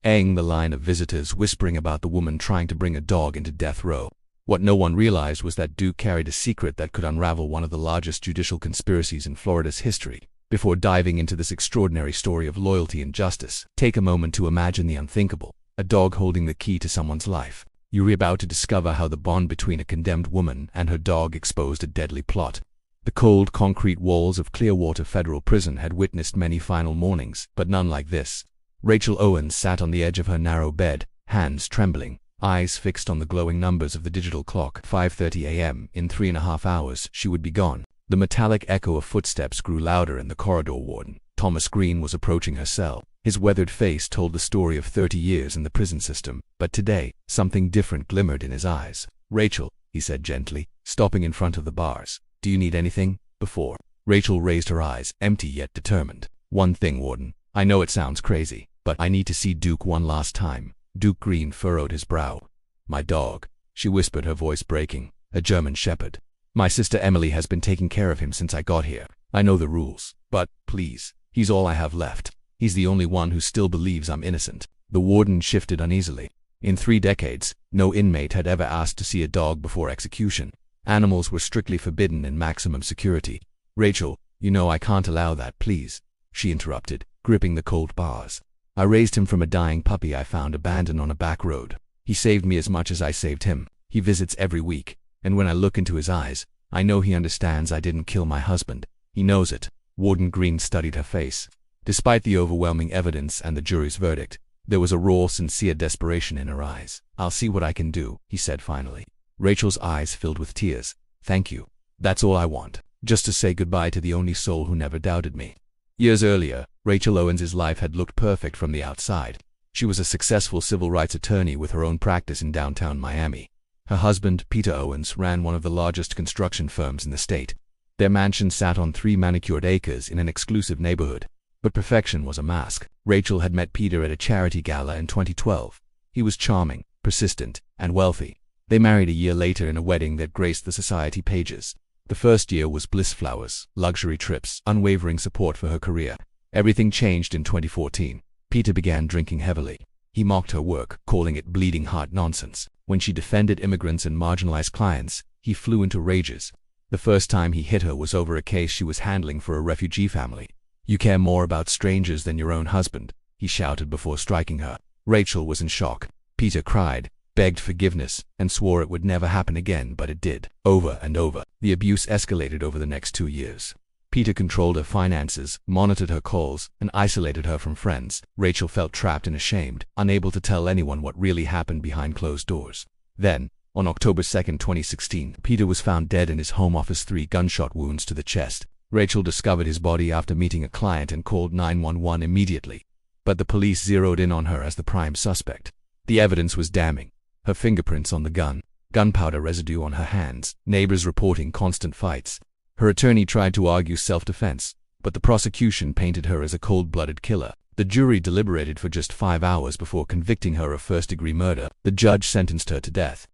A-ing the line of visitors whispering about the woman trying to bring a dog into death row. What no one realized was that Duke carried a secret that could unravel one of the largest judicial conspiracies in Florida's history. Before diving into this extraordinary story of loyalty and justice, take a moment to imagine the unthinkable: a dog holding the key to someone's life. You're about to discover how the bond between a condemned woman and her dog exposed a deadly plot. The cold concrete walls of Clearwater Federal Prison had witnessed many final mornings, but none like this. Rachel Owens sat on the edge of her narrow bed, hands trembling, eyes fixed on the glowing numbers of the digital clock. 5:30 a.m. In 3.5 hours, she would be gone. The metallic echo of footsteps grew louder in the corridor. Warden Thomas Green was approaching her cell. His weathered face told the story of 30 years in the prison system, but today, something different glimmered in his eyes. "Rachel," he said gently, stopping in front of the bars. "Do you need anything?" Before Rachel raised her eyes, empty yet determined. "One thing, Warden. I know it sounds crazy, but I need to see Duke one last time." Duke Green furrowed his brow. "My dog," she whispered, her voice breaking. "A German Shepherd. My sister Emily has been taking care of him since I got here. I know the rules, but, please, he's all I have left. He's the only one who still believes I'm innocent." The warden shifted uneasily. In 3 decades, no inmate had ever asked to see a dog before execution. Animals were strictly forbidden in maximum security. "Rachel, you know I can't allow that, please," she interrupted, gripping the cold bars. "I raised him from a dying puppy I found abandoned on a back road. He saved me as much as I saved him. He visits every week, and when I look into his eyes, I know he understands I didn't kill my husband. He knows it." Warden Green studied her face. Despite the overwhelming evidence and the jury's verdict, there was a raw, sincere desperation in her eyes. "I'll see what I can do," he said finally. Rachel's eyes filled with tears. "Thank you. That's all I want. Just to say goodbye to the only soul who never doubted me." Years earlier, Rachel Owens' life had looked perfect from the outside. She was a successful civil rights attorney with her own practice in downtown Miami. Her husband, Peter Owens, ran one of the largest construction firms in the state. Their mansion sat on 3 manicured acres in an exclusive neighborhood. But perfection was a mask. Rachel had met Peter at a charity gala in 2012. He was charming, persistent, and wealthy. They married a year later in a wedding that graced the society pages. The first year was bliss flowers, luxury trips, unwavering support for her career. Everything changed in 2014. Peter began drinking heavily. He mocked her work, calling it bleeding heart nonsense. When she defended immigrants and marginalized clients, he flew into rages. The first time he hit her was over a case she was handling for a refugee family. "You care more about strangers than your own husband," he shouted before striking her. Rachel was in shock. Peter cried, begged forgiveness, and swore it would never happen again, but it did. Over and over. The abuse escalated over the next 2 years. Peter controlled her finances, monitored her calls, and isolated her from friends. Rachel felt trapped and ashamed, unable to tell anyone what really happened behind closed doors. Then, on October 2, 2016, Peter was found dead in his home office, 3 gunshot wounds to the chest. Rachel discovered his body after meeting a client and called 911 immediately. But the police zeroed in on her as the prime suspect. The evidence was damning. Her fingerprints on the gun, gunpowder residue on her hands, neighbors reporting constant fights. Her attorney tried to argue self-defense, but the prosecution painted her as a cold-blooded killer. The jury deliberated for just 5 hours before convicting her of first-degree murder. The judge sentenced her to death.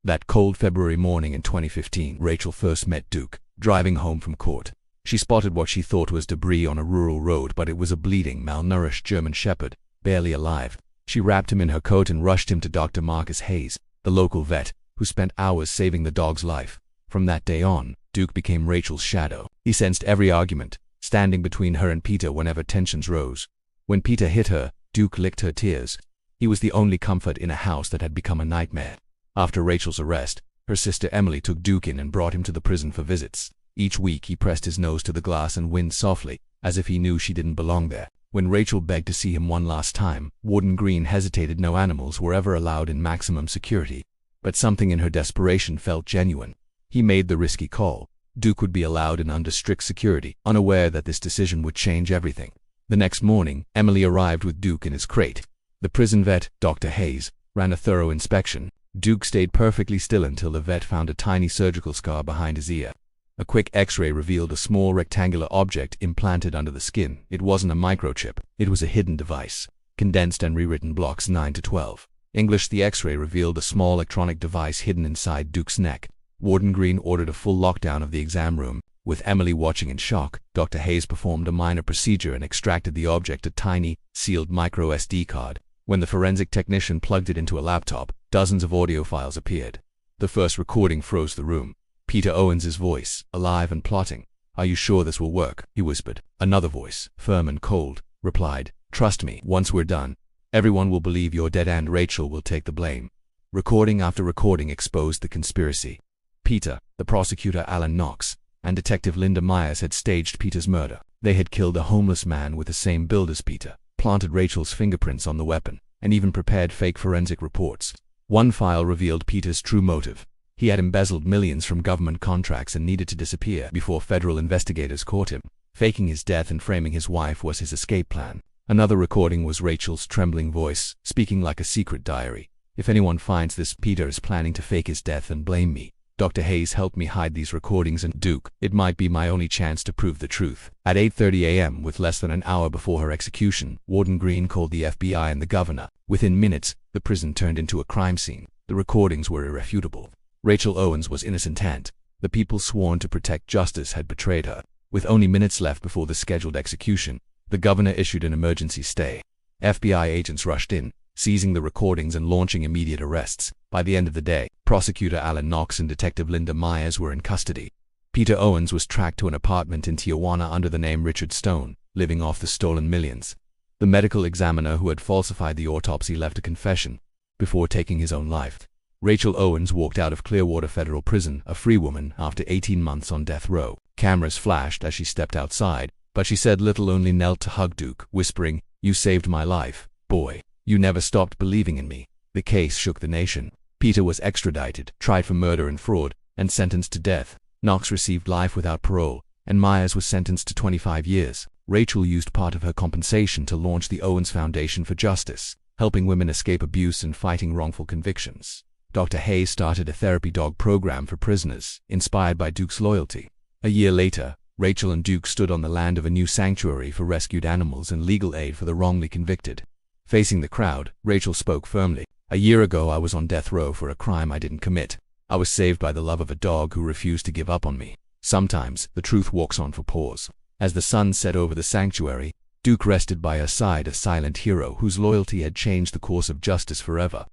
That cold February morning in 2015, Rachel first met Duke, driving home from court. She spotted what she thought was debris on a rural road, but it was a bleeding, malnourished German Shepherd, barely alive. She wrapped him in her coat and rushed him to Dr. Marcus Hayes, the local vet, who spent hours saving the dog's life. From that day on, Duke became Rachel's shadow. He sensed every argument, standing between her and Peter whenever tensions rose. When Peter hit her, Duke licked her tears. He was the only comfort in a house that had become a nightmare. After Rachel's arrest, her sister Emily took Duke in and brought him to the prison for visits. Each week he pressed his nose to the glass and whined softly, as if he knew she didn't belong there. When Rachel begged to see him one last time, Warden Green hesitated. No animals were ever allowed in maximum security. But something in her desperation felt genuine. He made the risky call. Duke would be allowed in under strict security, unaware that this decision would change everything. The next morning, Emily arrived with Duke in his crate. The prison vet, Dr. Hayes, ran a thorough inspection. Duke stayed perfectly still until the vet found a tiny surgical scar behind his ear. A quick X-ray revealed a small rectangular object implanted under the skin. It wasn't a microchip. It was a hidden device. Condensed and rewritten blocks 9 to 12. English. The X-ray revealed a small electronic device hidden inside Duke's neck. Warden Green ordered a full lockdown of the exam room. With Emily watching in shock, Dr. Hayes performed a minor procedure and extracted the object, a tiny, sealed micro SD card. When the forensic technician plugged it into a laptop, dozens of audio files appeared. The first recording froze the room. Peter Owens's voice, alive and plotting. "Are you sure this will work?" he whispered. Another voice, firm and cold, replied, "Trust me, once we're done, everyone will believe you're dead and Rachel will take the blame." Recording after recording exposed the conspiracy. Peter, the prosecutor Alan Knox, and Detective Linda Myers had staged Peter's murder. They had killed a homeless man with the same build as Peter, planted Rachel's fingerprints on the weapon, and even prepared fake forensic reports. One file revealed Peter's true motive. He had embezzled millions from government contracts and needed to disappear before federal investigators caught him. Faking his death and framing his wife was his escape plan. Another recording was Rachel's trembling voice, speaking like a secret diary. "If anyone finds this, Peter is planning to fake his death and blame me. Dr. Hayes helped me hide these recordings, and Duke, it might be my only chance to prove the truth." At 8:30 a.m., with less than an hour before her execution, Warden Green called the FBI and the governor. Within minutes, the prison turned into a crime scene. The recordings were irrefutable. Rachel Owens was innocent and the people sworn to protect justice had betrayed her. With only minutes left before the scheduled execution, the governor issued an emergency stay. FBI agents rushed in, seizing the recordings and launching immediate arrests. By the end of the day, prosecutor Alan Knox and Detective Linda Myers were in custody. Peter Owens was tracked to an apartment in Tijuana under the name Richard Stone, living off the stolen millions. The medical examiner who had falsified the autopsy left a confession before taking his own life. Rachel Owens walked out of Clearwater Federal Prison, a free woman, after 18 months on death row. Cameras flashed as she stepped outside, but she said little, only knelt to hug Duke, whispering, "You saved my life, boy. You never stopped believing in me." The case shook the nation. Peter was extradited, tried for murder and fraud, and sentenced to death. Knox received life without parole, and Myers was sentenced to 25 years. Rachel used part of her compensation to launch the Owens Foundation for Justice, helping women escape abuse and fighting wrongful convictions. Dr. Hayes started a therapy dog program for prisoners, inspired by Duke's loyalty. A year later, Rachel and Duke stood on the land of a new sanctuary for rescued animals and legal aid for the wrongly convicted. Facing the crowd, Rachel spoke firmly. "A year ago, I was on death row for a crime I didn't commit. I was saved by the love of a dog who refused to give up on me." Sometimes, the truth walks on for pause. As the sun set over the sanctuary, Duke rested by her side, a silent hero whose loyalty had changed the course of justice forever.